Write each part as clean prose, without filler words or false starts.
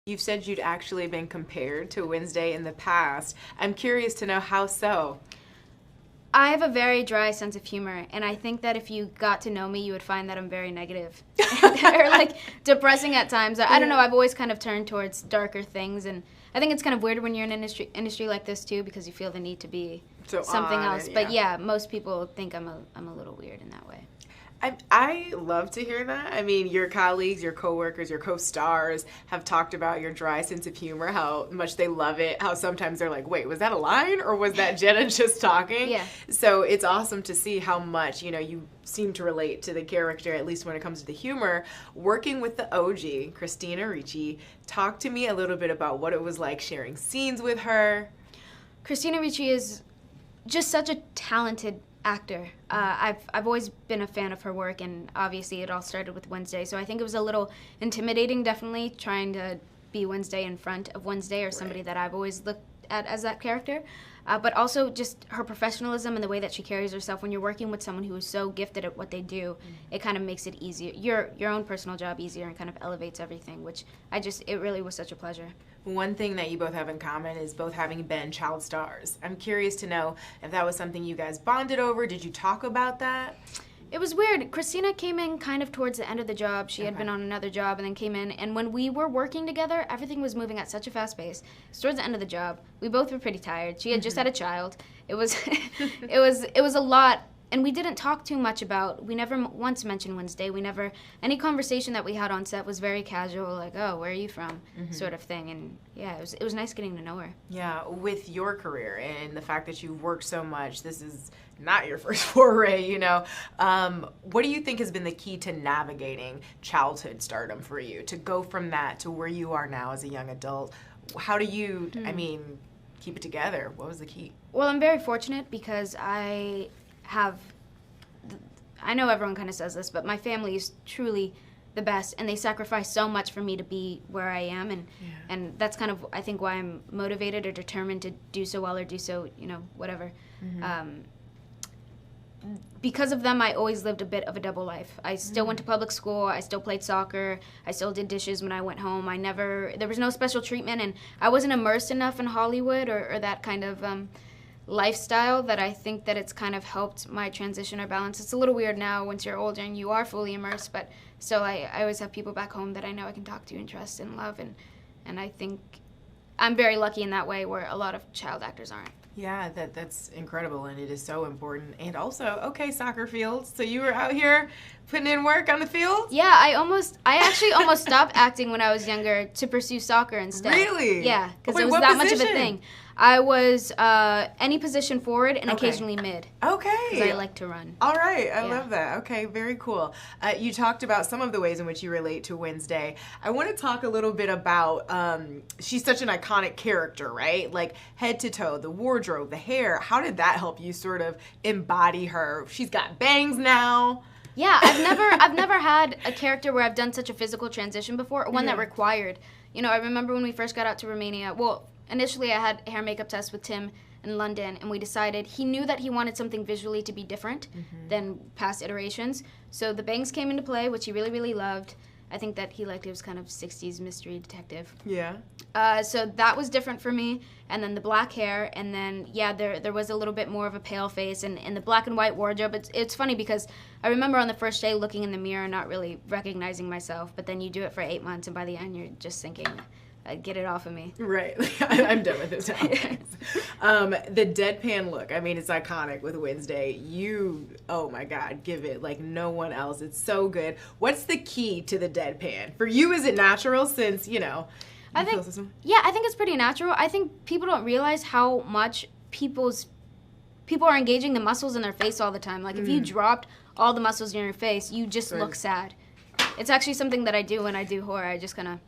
You've said you'd actually been compared to Wednesday in the past. I'm curious to know how so. I have a very dry sense of humor, and I think that if you got to know me, you would find that I'm very negative or like depressing at times. I don't know, I've always kind of turned towards darker things, and I think it's kind of weird when you're in an industry like this too, because you feel the need to be So something on else. and- But yeah, most people think I'm a little weird in that way. I love to hear that. I mean, your colleagues, your coworkers, your co-stars have talked about your dry sense of humor, how much they love it, how sometimes they're like, wait, was that a line or was that Jenna just talking? Yeah. So it's awesome to see how much, you seem to relate to the character, at least when it comes to the humor. Working with the OG, Christina Ricci, talk to me a little bit about what it was like sharing scenes with her. Christina Ricci is just such a talented actor. I've always been a fan of her work, and obviously it all started with Wednesday, so I think it was a little intimidating, definitely, trying to be Wednesday in front of Wednesday, or somebody that I've always looked at as that character. But also just her professionalism and the way that she carries herself. When you're working with someone who is so gifted at what they do, it kind of makes it easier, your own personal job easier, and kind of elevates everything, which it really was such a pleasure. One thing that you both have in common is both having been child stars. I'm curious to know if that was something you guys bonded over. Did you talk about that? It was weird. Christina came in kind of towards the end of the job. She had been on another job and then came in. And when we were working together, everything was moving at such a fast pace. So towards the end of the job, we both were pretty tired. She had just had a child. It was it was a lot. And we didn't talk too much about, we never once mentioned Wednesday. Any conversation that we had on set was very casual, like, oh, where are you from, sort of thing. And yeah, it was nice getting to know her. Yeah, with your career and the fact that you've worked so much, this is not your first foray, what do you think has been the key to navigating childhood stardom for you, to go from that to where you are now as a young adult? How do you, keep it together? What was the key? Well, I'm very fortunate because I know everyone kind of says this, but my family is truly the best, and they sacrifice so much for me to be where I am, and that's kind of, I think, why I'm motivated or determined to do so well or do so, whatever. Because of them, I always lived a bit of a double life. I still went to public school, I still played soccer, I still did dishes when I went home. There was no special treatment, and I wasn't immersed enough in Hollywood or that kind of lifestyle that I think that it's kind of helped my transition or balance. It's a little weird now once you're older and you are fully immersed, but still I always have people back home that I know I can talk to and trust and love, and I think I'm very lucky in that way where a lot of child actors aren't. Yeah, that's incredible, and it is so important. And also, soccer fields. So you were out here putting in work on the field? Yeah, I actually almost stopped acting when I was younger to pursue soccer instead. Really? Yeah, because it was what that position? much of a thing. I was any position forward and occasionally mid. Okay. Because I like to run. All right. I love that. Okay, very cool. You talked about some of the ways in which you relate to Wednesday. I want to talk a little bit about, she's such an iconic character, right? Like head to toe, the wardrobe, the hair. How did that help you sort of embody her? She's got bangs now. Yeah, I've never had a character where I've done such a physical transition before, or one that required. I remember when we first got out to Romania, initially I had hair makeup tests with Tim in London, and we decided he knew that he wanted something visually to be different than past iterations. So the bangs came into play, which he really, really loved. I think that he liked it was kind of 60s mystery detective. Yeah. So that was different for me. And then the black hair, and then, there was a little bit more of a pale face, and the black and white wardrobe. It's funny because I remember on the first day looking in the mirror, not really recognizing myself, but then you do it for 8 months, and by the end you're just thinking, get it off of me. Right. I'm done with this now. The deadpan look, it's iconic with Wednesday. You, oh my God, give it like no one else. It's so good. What's the key to the deadpan? For you, is it natural since, I think it's pretty natural. I think people don't realize how much people are engaging the muscles in their face all the time. Like if you dropped all the muscles in your face, you just look sad. It's actually something that I do when I do horror. I just kind of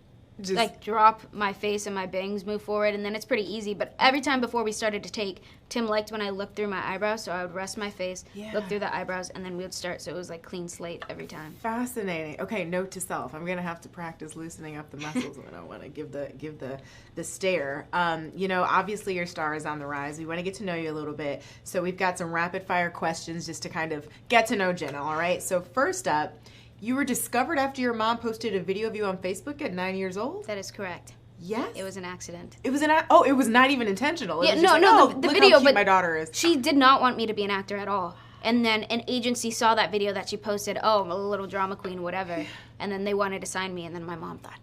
drop my face and my bangs move forward, and then it's pretty easy. But every time before we started to take, Tim liked when I looked through my eyebrows, so I would rest my face, look through the eyebrows, and then we would start, so it was like clean slate every time. Fascinating. Okay, note to self, I'm gonna have to practice loosening up the muscles when I want to give the stare. Obviously your star is on the rise. We want to get to know you a little bit, so we've got some rapid fire questions just to kind of get to know Jenna. All right, so first up, you were discovered after your mom posted a video of you on Facebook at 9 years old? That is correct. Yes. It was an accident. It was it was not even intentional. It was no, just no, like, the look video, how cute but my daughter is. She did not want me to be an actor at all. And then an agency saw that video that she posted, oh, I'm a little drama queen, whatever. And then they wanted to sign me, and then my mom thought.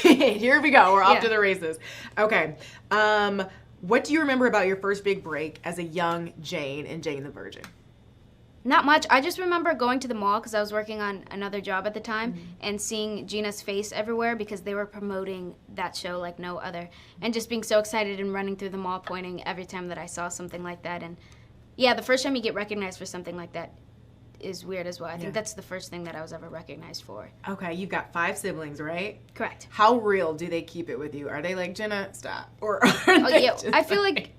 Here we go. We're off Yeah. to the races. Okay. What do you remember about your first big break as a young Jane in Jane the Virgin? Not much. I just remember going to the mall because I was working on another job at the time and seeing Gina's face everywhere because they were promoting that show like no other. And just being so excited and running through the mall pointing every time that I saw something like that. And yeah, the first time you get recognized for something like that is weird as well. I think that's the first thing that I was ever recognized for. Okay, you've got 5 siblings, right? Correct. How real do they keep it with you? Are they like, Jenna, stop? Or Oh yeah, I feel like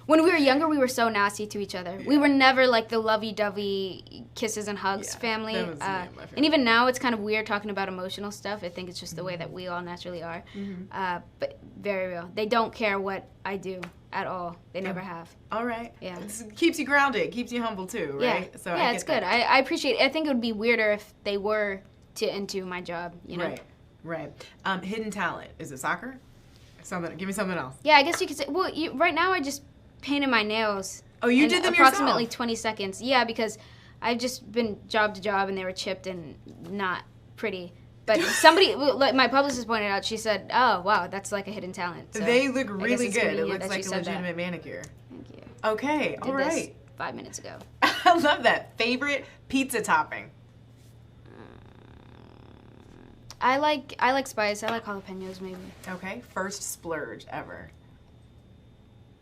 when we were younger, we were so nasty to each other. We were never like the lovey-dovey kisses and hugs family. that was me and my family. And even now, it's kind of weird talking about emotional stuff. I think it's just the way that we all naturally are. But very real. They don't care what I do at all. They never have. All right. Yeah. It keeps you grounded. Keeps you humble too, right? Yeah, So yeah, I it's get good. that. I appreciate it. I think it would be weirder if they were into my job, you know? Right. Hidden talent. Is it soccer? Give me something else. Yeah, I guess you could say, well, right now I just painted my nails. Oh, you in did them approximately yourself? 20 seconds. Yeah, because I've just been job to job and they were chipped and not pretty. But somebody, like my publicist pointed out, she said, oh, wow, that's like a hidden talent. So They look I guess really it's good. It convenient looks that like she a said that. legitimate manicure. Thank you. Okay, all Did this right. 5 minutes ago. I love that. Favorite pizza topping? I like spice. I like jalapenos maybe. Okay. First splurge ever.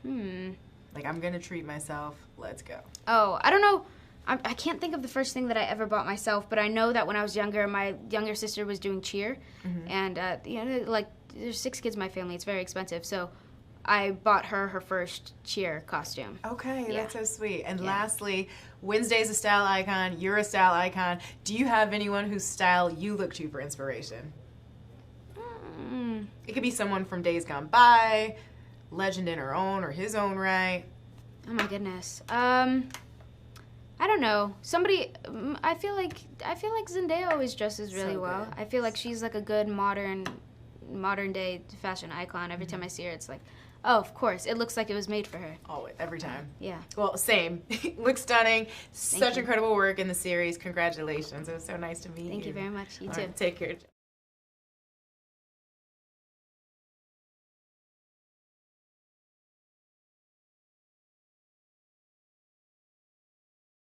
Like, I'm going to treat myself. Let's go. Oh, I don't know. I can't think of the first thing that I ever bought myself, but I know that when I was younger, my younger sister was doing cheer, and you know, like there's 6 kids in my family. It's very expensive, so I bought her first cheer costume. Okay, Yeah. that's so sweet. And lastly, Wednesday's a style icon. You're a style icon. Do you have anyone whose style you look to for inspiration? It could be someone from days gone by, legend in her own or his own right. Oh my goodness. I don't know. Somebody. I feel like Zendaya always dresses really So well. good. I feel like she's like a good modern day fashion icon. Every time I see her, it's like, oh, of course, it looks like it was made for her. Always, every time. Yeah. Well, same. Looks stunning. Such you. incredible work in the series. Congratulations. It was so nice to meet you. Thank you very much. You All too. right, take care.